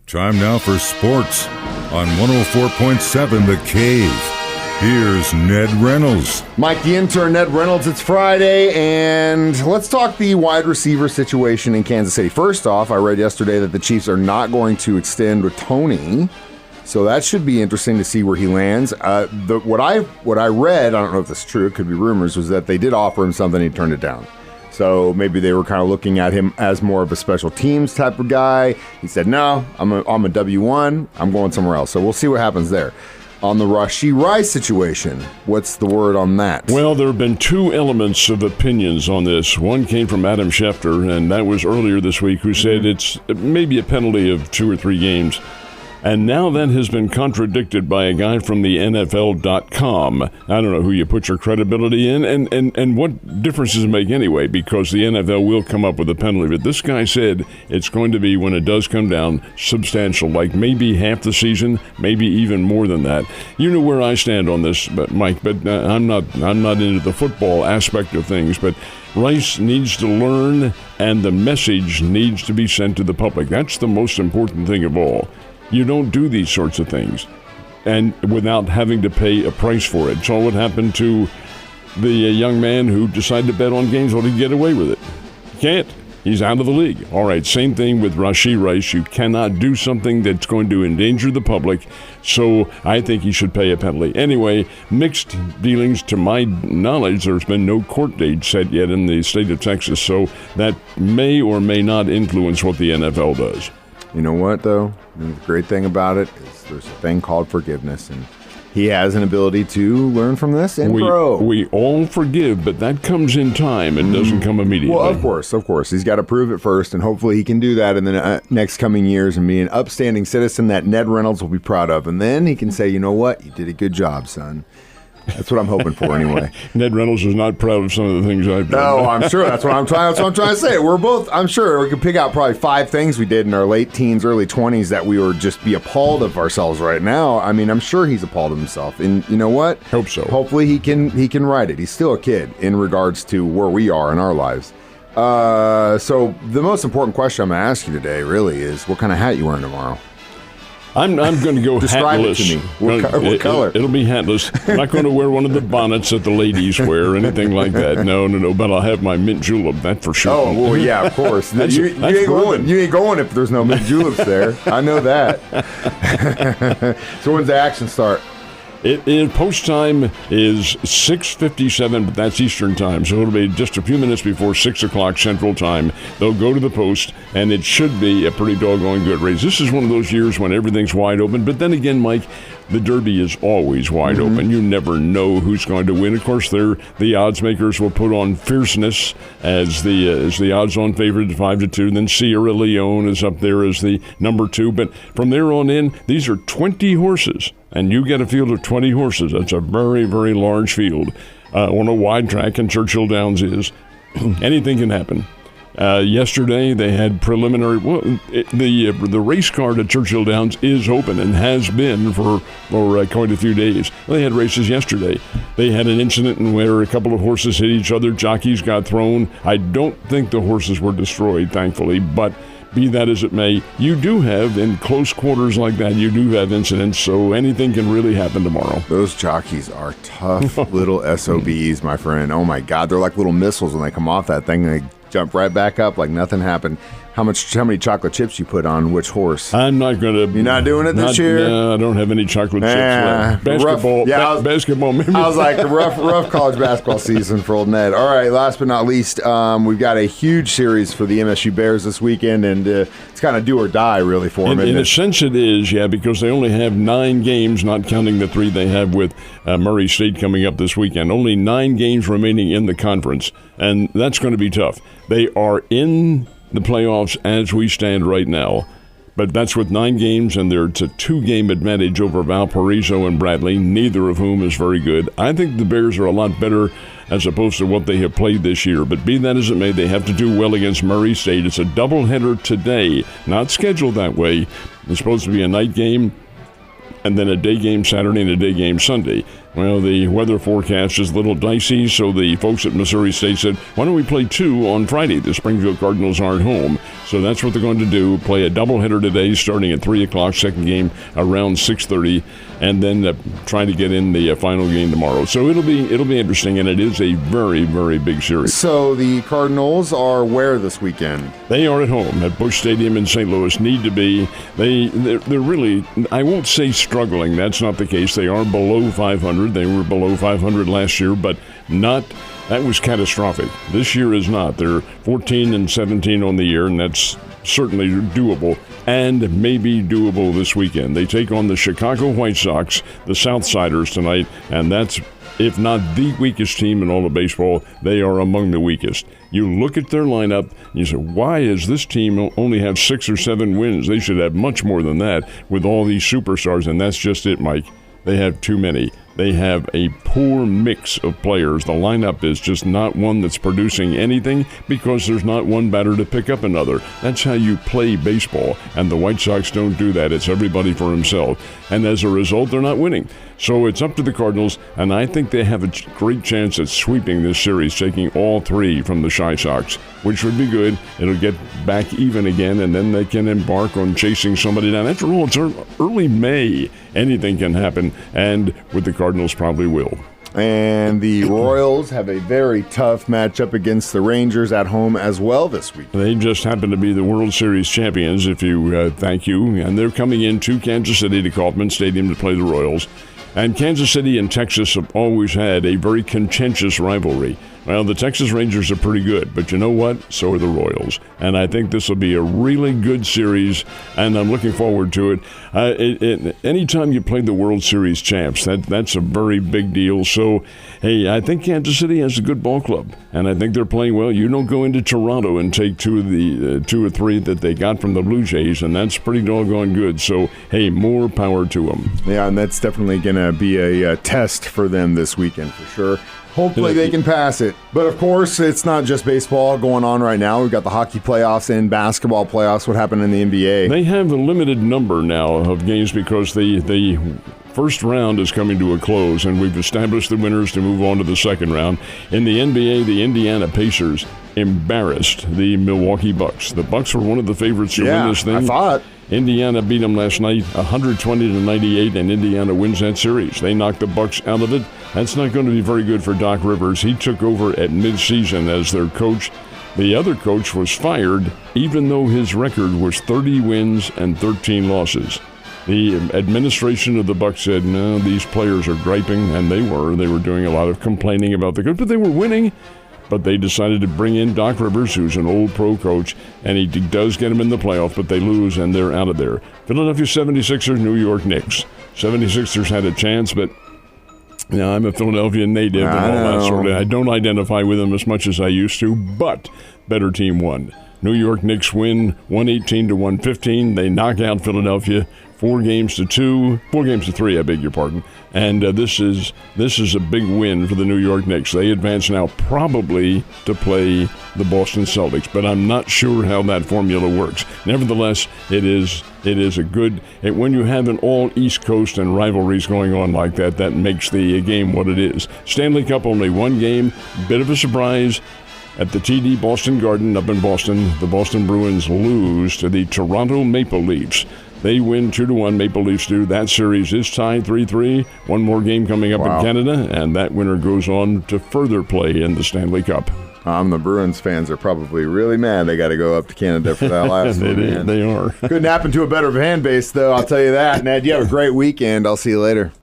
Time now for sports on 104.7 The Cave. Here's Ned Reynolds. Mike, the intern, Ned Reynolds. It's Friday, and let's talk the wide receiver situation in Kansas City. First off, I read yesterday that the Chiefs are not going to extend with Tony, so that should be interesting to see where he lands. What I read, I don't know if this is true, it could be rumors, was that they did offer him something, he turned it down. So maybe they were kind of looking at him as more of a special teams type of guy. He said, no, I'm a W1. I'm going somewhere else. So we'll see what happens there. On the Rashee Rice situation, what's the word on that? Well, there have been two elements of opinions on this. One came from Adam Schefter, and that was earlier this week, who said it's maybe a penalty of 2 or 3 games. And now that has been contradicted by a guy from the NFL.com. I don't know who you put your credibility in and what difference does it make anyway, because the NFL will come up with a penalty. But this guy said it's going to be, when it does come down, substantial, like maybe half the season, maybe even more than that. You know where I stand on this, Mike, but I'm not into the football aspect of things, but Rice needs to learn, and the message needs to be sent to the public. That's the most important thing of all. You don't do these sorts of things and without having to pay a price for it. So what happened to the young man who decided to bet on games? Well, he get away with it. Can't. He's out of the league. All right, same thing with Rashee Rice. You cannot do something that's going to endanger the public, so I think he should pay a penalty. Anyway, mixed dealings. To my knowledge, there's been no court date set yet in the state of Texas, so that may or may not influence what the NFL does. You know what, though? The great thing about it is there's a thing called forgiveness, and he has an ability to learn from this and grow. We all forgive, but that comes in time. It doesn't come immediately. Well, of course. He's got to prove it first, and hopefully he can do that in the next coming years and be an upstanding citizen that Ned Reynolds will be proud of. And then he can say, you know what? You did a good job, son. That's what I'm hoping for, anyway. Ned Reynolds is not proud of some of the things I've done. No, I'm sure. That's what I'm trying to say. We're both, I'm sure, we could pick out probably 5 things we did in our late teens, early 20s that we would just be appalled of ourselves right now. I mean, I'm sure he's appalled of himself. And you know what? Hope so. Hopefully he can right it. He's still a kid in regards to where we are in our lives. So the most important question I'm going to ask you today really is, what kind of hat you wearing tomorrow? I'm going to go Describe hatless. It to me. What color? It'll be hatless. I'm not going to wear one of the bonnets that the ladies wear or anything like that. No. But I'll have my mint julep, that for sure. Oh, well, yeah, of course. You ain't going if there's no mint juleps there. I know that. So when's the action start? Post time is 6:57, but that's Eastern time, so it'll be just a few minutes before 6 o'clock Central time. They'll go to the post, and it should be a pretty doggone good race. This is one of those years when everything's wide open, but then again, Mike, the Derby is always wide open. You never know who's going to win. Of course, the odds makers will put on Fierceness as the odds-on favorite at 5-2. Then Sierra Leone is up there as the number 2. But from there on in, these are 20 horses. And you get a field of 20 horses. That's a very, very large field on a wide track, and Churchill Downs is. Anything can happen. Yesterday they had preliminary. Well, the race card at Churchill Downs is open and has been for quite a few days. They had races yesterday. They had an incident where a couple of horses hit each other. Jockeys got thrown. I don't think the horses were destroyed, thankfully, but be that as it may, you do have, in close quarters like that, you do have incidents, so anything can really happen tomorrow. Those jockeys are tough little SOBs, my friend. Oh, my God. They're like little missiles when they come off that thing. They jump right back up like nothing happened. How many chocolate chips you put on which horse? I'm not going to. You're not doing it this year? No, I don't have any chocolate chips left. Basketball. Basketball. Maybe. I was like, rough college basketball season for old Ned. All right, last but not least, we've got a huge series for the MSU Bears this weekend, and it's kind of do or die, really, for them. In a sense it is, yeah, because they only have 9 games, not counting the 3 they have with Murray State coming up this weekend. Only 9 games remaining in the conference, and that's going to be tough. They are in the playoffs as we stand right now, but that's with 9 games, and it's a 2-game advantage over Valparaiso and Bradley, neither of whom is very good. I think the Bears are a lot better as opposed to what they have played this year, but be that as it may, they have to do well against Murray State. It's a doubleheader today, not scheduled that way. It's supposed to be a night game and then a day game Saturday and a day game Sunday. Well, the weather forecast is a little dicey, so the folks at Missouri State said, why don't we play 2 on Friday? The Springfield Cardinals aren't home. So that's what they're going to do, play a doubleheader today starting at 3 o'clock, second game around 6:30, and then try to get in the final game tomorrow. So it'll be interesting, and it is a very, very big series. So the Cardinals are where this weekend? They are at home at Busch Stadium in St. Louis. Need to be. They're really, I won't say struggling. That's not the case. They are below 500. They were below 500 last year, but that was catastrophic. This year is not. They're 14-17 on the year, and that's certainly doable, and maybe doable this weekend. They take on the Chicago White Sox, the Southsiders, tonight, and that's, if not the weakest team in all of baseball, they are among the weakest. You look at their lineup, and you say, why does this team only have 6 or 7 wins? They should have much more than that with all these superstars, and that's just it, Mike. They have too many. They have a poor mix of players. The lineup is just not one that's producing anything because there's not one batter to pick up another. That's how you play baseball, and the White Sox don't do that. It's everybody for himself, and as a result, they're not winning. So it's up to the Cardinals, and I think they have a great chance at sweeping this series, taking all 3 from the Chi Sox, which would be good. It'll get back even again, and then they can embark on chasing somebody down. After all, it's early May. Anything can happen, and with the Cardinals probably will. And the Royals have a very tough matchup against the Rangers at home as well this week. They just happen to be the World Series champions, thank you. And they're coming into Kansas City to Kauffman Stadium to play the Royals. And Kansas City and Texas have always had a very contentious rivalry. Well, the Texas Rangers are pretty good, but you know what? So are the Royals. And I think this will be a really good series, and I'm looking forward to it. Anytime you play the World Series champs, that's a very big deal. So, hey, I think Kansas City has a good ball club, and I think they're playing well. You don't go into Toronto and take 2 of the 2 or 3 that they got from the Blue Jays, and that's pretty doggone good. So, hey, more power to them. Yeah, and that's definitely going to be a test for them this weekend for sure. Hopefully they can pass it. But, of course, it's not just baseball going on right now. We've got the hockey playoffs and basketball playoffs. What happened in the NBA? They have a limited number now of games because the first round is coming to a close, and we've established the winners to move on to the second round. In the NBA, the Indiana Pacers embarrassed the Milwaukee Bucks. The Bucks were one of the favorites to win this thing. I thought. Indiana beat them last night 120-98, and Indiana wins that series. They knocked the Bucks out of it. That's not going to be very good for Doc Rivers. He took over at midseason as their coach. The other coach was fired, even though his record was 30 wins and 13 losses. The administration of the Bucks said, no, these players are griping, and they were. They were doing a lot of complaining about the coach, but they were winning. But they decided to bring in Doc Rivers, who's an old pro coach, and he does get them in the playoffs, but they lose, and they're out of there. Philadelphia 76ers, New York Knicks. 76ers had a chance, but I'm a Philadelphia native and all that sort of. I don't identify with them as much as I used to, but better team won. New York Knicks win 118-115. They knock out Philadelphia 4 games to 3, I beg your pardon. And this is a big win for the New York Knicks. They advance now probably to play the Boston Celtics, but I'm not sure how that formula works. Nevertheless, it is a good. When you have an all East Coast and rivalries going on like that, that makes the game what it is. Stanley Cup only 1 game, bit of a surprise. At the TD Boston Garden up in Boston, the Boston Bruins lose to the Toronto Maple Leafs. They win 2-1. Maple Leafs do. That series is tied 3-3. One more game coming up in Canada, and that winner goes on to further play in the Stanley Cup. The Bruins fans are probably really mad they got to go up to Canada for that last one. They are. Couldn't happen to a better fan base, though, I'll tell you that. Ned, you have a great weekend. I'll see you later.